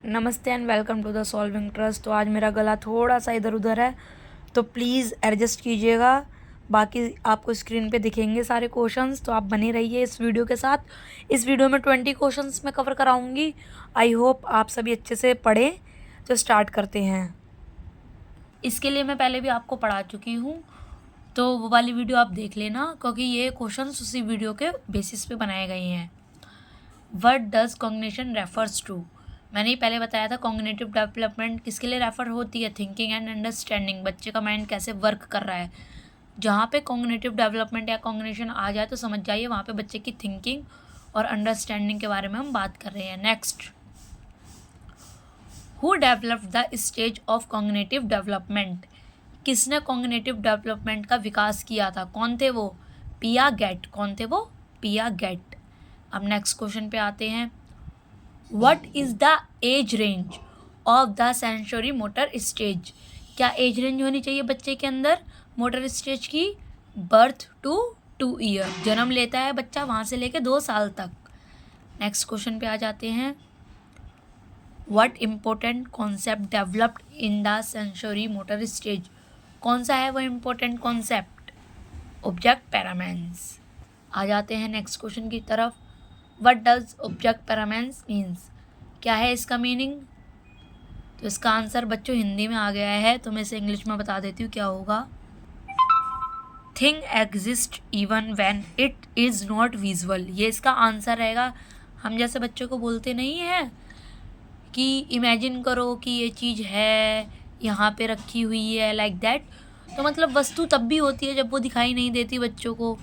नमस्ते and welcome to the solving trust. तो आज मेरा गला थोड़ा सा इधर उधर है, तो प्लीज़ एडजस्ट कीजिएगा। बाकी आपको स्क्रीन पे दिखेंगे सारे क्वेश्चंस, तो आप बने रहिए इस वीडियो के साथ। इस वीडियो में 20 क्वेश्चंस मैं कवर कराऊंगी। आई होप आप सभी अच्छे से पढ़ें। तो स्टार्ट करते हैं। इसके लिए मैं पहले भी आपको पढ़ा चुकी हूँ, तो वो वाली वीडियो आप देख लेना, क्योंकि ये क्वेश्चंस उसी वीडियो के बेसिस पे बनाए गए हैं। What does cognition refers to? मैंने ही पहले बताया था कॉग्निटिव डेवलपमेंट किसके लिए रेफर होती है, थिंकिंग एंड अंडरस्टैंडिंग, बच्चे का माइंड कैसे वर्क कर रहा है। जहाँ पे कॉग्निटिव डेवलपमेंट या कॉग्निशन आ जाए तो समझ जाइए वहाँ पे बच्चे की थिंकिंग और अंडरस्टैंडिंग के बारे में हम बात कर रहे हैं। Next, who developed the stage of cognitive development? किसने कॉग्निटिव डेवलपमेंट का विकास किया था? कौन थे वो? पियागेट। कौन थे वो? पियागेट। अब नेक्स्ट क्वेश्चन पे आते हैं। What is the age range of the sensory motor stage? क्या एज रेंज होनी चाहिए बच्चे के अंदर मोटर स्टेज की? बर्थ टू 2 ईयर, जन्म लेता है बच्चा वहाँ से लेके 2 साल तक। नेक्स्ट क्वेश्चन पे आ जाते हैं। What important concept developed in the sensory motor stage? कौन सा है वो इम्पोर्टेंट कॉन्सेप्ट? Object permanence. आ जाते हैं नेक्स्ट क्वेश्चन की तरफ। What does object permanence means? क्या है इसका मीनिंग? तो इसका आंसर बच्चों हिंदी में आ गया है, तो मैं इसे इंग्लिश में बता देती हूँ क्या होगा। Thing exist even when it is not visual. ये इसका आंसर रहेगा। हम जैसे बच्चों को बोलते नहीं हैं कि इमेजिन करो कि ये चीज़ है, यहाँ पे रखी हुई है, लाइक दैट। तो मतलब वस्तु तब भी होती है जब वो दिखाई नहीं देती बच्चों को,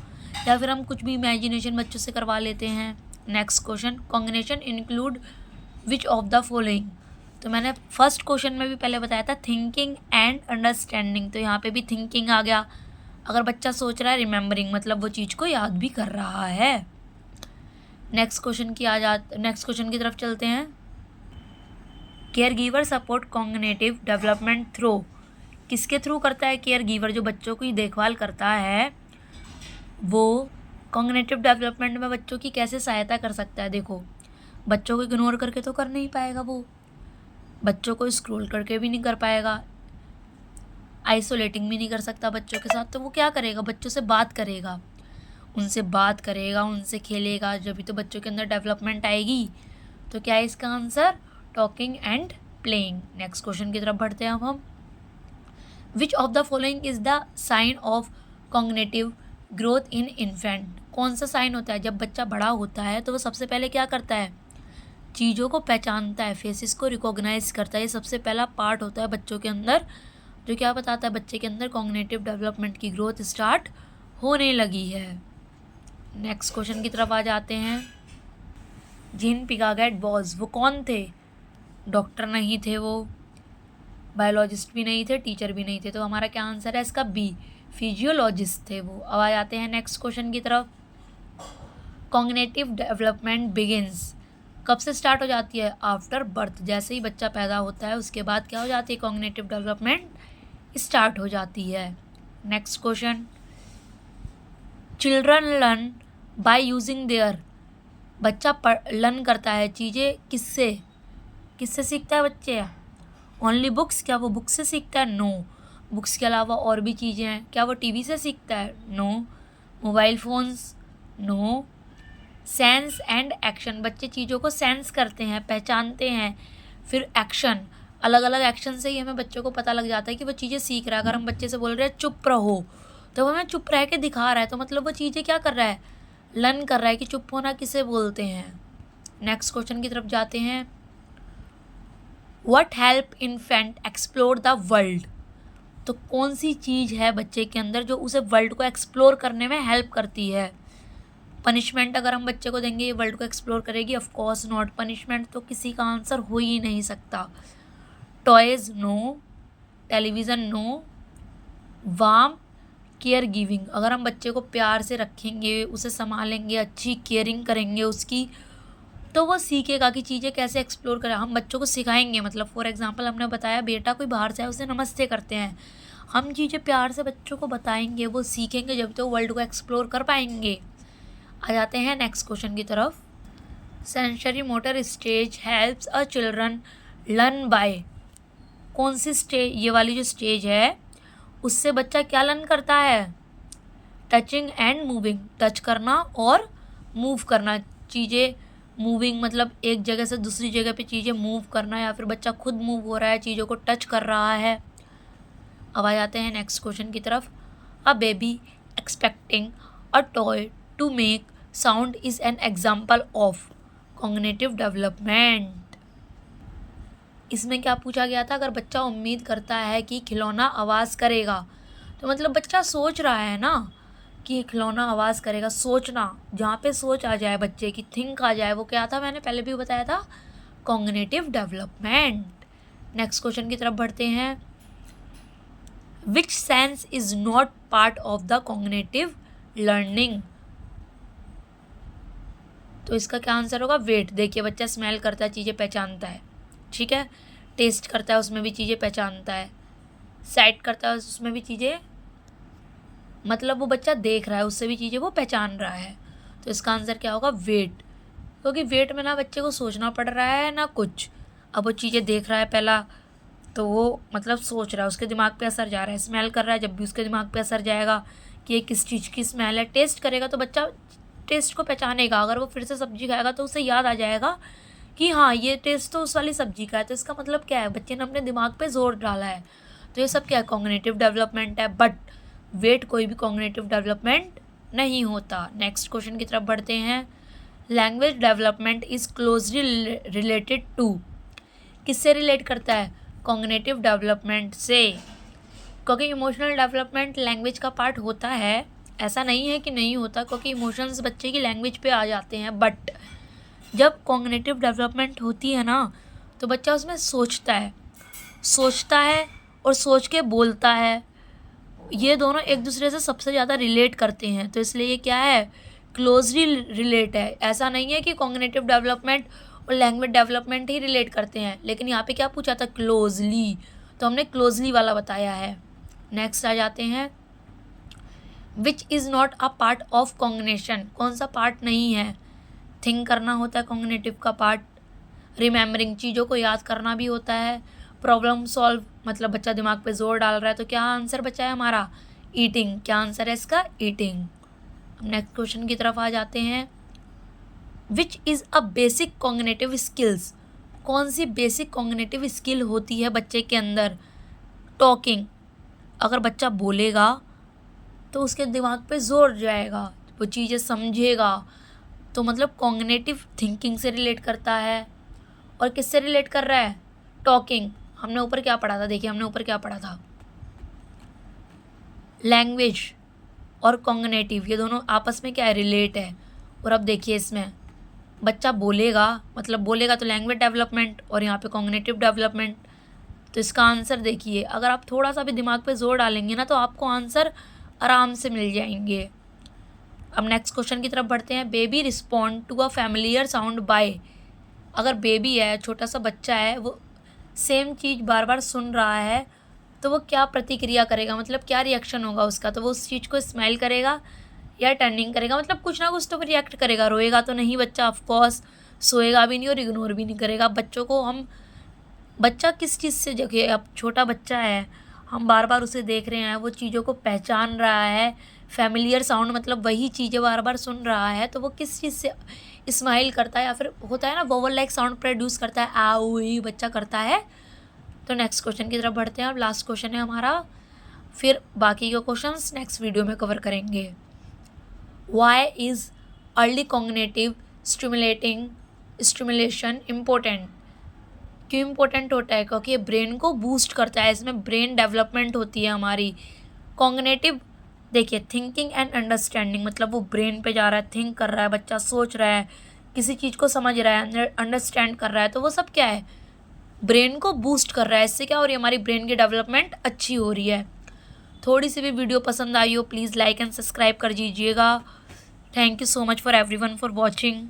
या फिर हम कुछ भी इमेजिनेशन बच्चों से करवा लेते हैं। Next question, cognition include which of the following? तो मैंने फर्स्ट क्वेश्चन में भी पहले बताया था थिंकिंग एंड अंडरस्टैंडिंग, तो यहाँ पे भी थिंकिंग आ गया। अगर बच्चा सोच रहा है, रिमेंबरिंग मतलब वो चीज़ को याद भी कर रहा है। नेक्स्ट क्वेश्चन की तरफ चलते हैं। Care giver support cognitive development through? किसके थ्रू करता है केयर गिवर? जो बच्चों की देखभाल करता है वो कॉग्निटिव डेवलपमेंट में बच्चों की कैसे सहायता कर सकता है? देखो, बच्चों को इग्नोर करके तो कर नहीं पाएगा, वो बच्चों को स्क्रॉल करके भी नहीं कर पाएगा, आइसोलेटिंग भी नहीं कर सकता बच्चों के साथ। तो वो क्या करेगा? बच्चों से बात करेगा, उनसे खेलेगा, जब भी तो बच्चों के अंदर डेवलपमेंट आएगी। तो क्या है इसका answer? Talking and playing. Next question की तरफ बढ़ते हैं अब हम। Which of the following is the sign of cognitive growth in infant? कौन सा साइन होता है जब बच्चा बड़ा होता है? तो वो सबसे पहले क्या करता है? चीज़ों को पहचानता है, फेसेस को रिकॉग्नाइज करता है। ये सबसे पहला पार्ट होता है बच्चों के अंदर, जो क्या बताता है बच्चे के अंदर कॉग्निटिव डेवलपमेंट की ग्रोथ स्टार्ट होने लगी है। नेक्स्ट क्वेश्चन की तरफ आ जाते हैं। जीन पियागेट वॉज, वो कौन थे? डॉक्टर नहीं थे वो, बायोलॉजिस्ट भी नहीं थे, टीचर भी नहीं थे। तो हमारा क्या आंसर है इसका? बी, फिजियोलॉजिस्ट थे वो। अब आ जाते हैं नेक्स्ट क्वेश्चन की तरफ। कॉग्निटिव डेवलपमेंट बिगिंस, कब से स्टार्ट हो जाती है? After birth. जैसे ही बच्चा पैदा होता है उसके बाद क्या हो जाती है? कॉग्निटिव डेवलपमेंट स्टार्ट हो जाती है। Next question, children learn by using their? बच्चा लर्न करता है चीज़ें किससे? किससे सीखता है बच्चे? Only books? क्या वो बुक्स से सीखता है? नो। बुक्स के अलावा और भी चीज़ें हैं। क्या वो टीवी से सीखता है? No. Mobile phones? No. Sense and action, बच्चे चीज़ों को सेंस करते हैं, पहचानते हैं, फिर एक्शन, अलग अलग एक्शन से ही हमें बच्चों को पता लग जाता है कि वो चीज़ें सीख रहा है। अगर हम बच्चे से बोल रहे हैं चुप रहो, तो वो हमें चुप रह के दिखा रहा है, तो मतलब वो चीज़ें क्या कर रहा है? लर्न कर रहा है कि चुप होना किसे बोलते हैं। नेक्स्ट क्वेश्चन की तरफ जाते हैं। What help infant explore the world? तो कौन सी चीज़ है बच्चे के अंदर जो उसे वर्ल्ड को एक्सप्लोर करने में हेल्प करती है? पनिशमेंट अगर हम बच्चे को देंगे ये वर्ल्ड को एक्सप्लोर करेगी? Of course not. पनिशमेंट तो किसी का आंसर हो ही नहीं सकता। Toys? No. Television? No. Warm care giving, अगर हम बच्चे को प्यार से रखेंगे, उसे संभालेंगे, अच्छी केयरिंग करेंगे उसकी, तो वो सीखेगा कि चीज़ें कैसे एक्सप्लोर करें। हम बच्चों को सिखाएंगे, मतलब फॉर एग्जांपल हमने बताया बेटा कोई बाहर से आए उसे नमस्ते करते हैं, हम चीज़ें प्यार से बच्चों को बताएंगे, वो सीखेंगे, जब तो वर्ल्ड को एक्सप्लोर कर पाएंगे। आ जाते हैं नेक्स्ट क्वेश्चन की तरफ। Sensory motor stage helps a children learn by, कौन सी स्टेज, ये वाली जो स्टेज है उससे बच्चा क्या लर्न करता है? टचिंग एंड मूविंग, टच करना और मूव करना, चीज़ें मूविंग मतलब एक जगह से दूसरी जगह पे चीज़ें मूव करना, या फिर बच्चा खुद मूव हो रहा है, चीज़ों को टच कर रहा है। अब आ जाते हैं नेक्स्ट क्वेश्चन की तरफ। A baby expecting a toy to make sound is an example of cognitive development. इसमें क्या पूछा गया था? अगर बच्चा उम्मीद करता है कि खिलौना आवाज़ करेगा, तो मतलब बच्चा सोच रहा है ना कि खिलौना आवाज़ करेगा। सोचना, जहाँ पे सोच आ जाए बच्चे की, थिंक आ जाए, वो क्या था? मैंने पहले भी बताया था, कॉग्निटिव डेवलपमेंट। नेक्स्ट क्वेश्चन की तरफ बढ़ते हैं। Which sense is not part of the cognitive learning? तो इसका क्या आंसर होगा? वेट। देखिए बच्चा स्मेल करता है, चीज़ें पहचानता है, ठीक है। टेस्ट करता है, उसमें भी चीज़ें पहचानता है। साइट करता है, उसमें भी चीज़ें, मतलब वो बच्चा देख रहा है, उससे भी चीज़ें वो पहचान रहा है। तो इसका आंसर क्या होगा? वेट। क्योंकि वेट में ना बच्चे को सोचना पड़ रहा है ना कुछ। अब वो चीज़ें देख रहा है पहला, तो वो मतलब सोच रहा है, उसके दिमाग पे असर जा रहा है। स्मेल कर रहा है, जब भी उसके दिमाग पे असर जाएगा कि ये किस चीज़ की स्मेल है। टेस्ट करेगा तो बच्चा टेस्ट को पहचानेगा। अगर वो फिर से सब्जी खाएगा तो उसे याद आ जाएगा कि हाँ ये टेस्ट तो उस वाली सब्जी का है। तो इसका मतलब क्या है? बच्चे ने अपने दिमाग पे जोर डाला है। तो ये सब क्या है? कॉग्निटिव डेवलपमेंट है। बट वेट कोई भी कॉग्निटिव डेवलपमेंट नहीं होता। नेक्स्ट क्वेश्चन की तरफ बढ़ते हैं। Language development is closely related to, किससे रिलेट करता है? कॉग्निटिव डेवलपमेंट से। क्योंकि इमोशनल डेवलपमेंट लैंग्वेज का पार्ट होता है, ऐसा नहीं है कि नहीं होता, क्योंकि इमोशंस बच्चे की लैंग्वेज पे आ जाते हैं। बट जब कॉग्निटिव डेवलपमेंट होती है ना, तो बच्चा उसमें सोचता है और सोच के बोलता है। ये दोनों एक दूसरे से सबसे ज़्यादा रिलेट करते हैं। तो इसलिए ये क्या है? क्लोजली रिलेट है। ऐसा नहीं है कि कॉग्निटिव डेवलपमेंट और लैंग्वेज डेवलपमेंट ही रिलेट करते हैं, लेकिन यहाँ पे क्या पूछा था? क्लोजली। तो हमने क्लोजली वाला बताया है। नेक्स्ट आ जाते हैं। Which is not a part of cognition, कौन सा पार्ट नहीं है? थिंक करना होता है कॉग्निटिव का पार्ट। रिमेम्बरिंग, चीज़ों को याद करना भी होता है। प्रॉब्लम सॉल्व, मतलब बच्चा दिमाग पे जोर डाल रहा है। तो क्या आंसर बचा है हमारा? ईटिंग। क्या आंसर है इसका? ईटिंग। नेक्स्ट क्वेश्चन की तरफ आ जाते हैं। Which is a basic cognitive skills, कौन सी बेसिक कॉग्निटिव स्किल होती है बच्चे के अंदर? टॉकिंग। अगर बच्चा बोलेगा तो उसके दिमाग पे जोर जाएगा, वो चीज़ें समझेगा। तो मतलब कॉग्निटिव थिंकिंग से रिलेट करता है। और किससे रिलेट कर रहा है? टॉकिंग। हमने ऊपर क्या पढ़ा था? देखिए हमने ऊपर क्या पढ़ा था? लैंग्वेज और कॉग्निटिव, ये दोनों आपस में क्या है? रिलेट है। और अब देखिए इसमें बच्चा बोलेगा, मतलब बोलेगा तो लैंग्वेज डेवलपमेंट, और यहाँ पे कॉग्निटिव डेवलपमेंट। तो इसका आंसर देखिए, अगर आप थोड़ा सा भी दिमाग पे जोर डालेंगे ना, तो आपको आंसर आराम से मिल जाएंगे। अब नेक्स्ट क्वेश्चन की तरफ बढ़ते हैं। Baby respond to a familiar sound by, अगर बेबी है, छोटा सा बच्चा है, वो सेम चीज़ बार बार सुन रहा है, तो वो क्या प्रतिक्रिया करेगा? मतलब क्या रिएक्शन होगा उसका? तो वो उस चीज़ को स्माइल करेगा या टर्निंग करेगा, मतलब कुछ ना कुछ तो रिएक्ट करेगा। रोएगा तो नहीं बच्चा, ऑफकोर्स। सोएगा भी नहीं और इग्नोर भी नहीं करेगा। बच्चों को हम, बच्चा किस चीज़ से, जगह अब छोटा बच्चा है, हम बार बार उसे देख रहे हैं, वो चीज़ों को पहचान रहा है। फैमिलियर साउंड मतलब वही चीज़ें बार बार सुन रहा है, तो वो किस चीज़ से स्माइल करता है, या फिर होता है ना वोवल लाइक साउंड प्रोड्यूस करता है, आ ऊ बच्चा करता है। तो नेक्स्ट क्वेश्चन की तरफ बढ़ते हैं। अब लास्ट क्वेश्चन है हमारा, फिर बाकी के क्वेश्चंस नेक्स्ट वीडियो में कवर करेंगे। Why is early cognitive stimulation important? क्यों इम्पोर्टेंट होता है? क्योंकि ये ब्रेन को बूस्ट करता है, इसमें ब्रेन डेवलपमेंट होती है हमारी। कॉग्निटिव, देखिए थिंकिंग एंड अंडरस्टैंडिंग, मतलब वो ब्रेन पे जा रहा है, थिंक कर रहा है, बच्चा सोच रहा है, किसी चीज़ को समझ रहा है, अंडरस्टैंड कर रहा है, तो वो सब क्या है? ब्रेन को बूस्ट कर रहा है। इससे क्या हो रही है? हमारी ब्रेन की डेवलपमेंट अच्छी हो रही है। थोड़ी सी भी वीडियो पसंद आई हो, प्लीज़ लाइक एंड सब्सक्राइब कर दीजिएगा। Thank you so much for everyone for watching.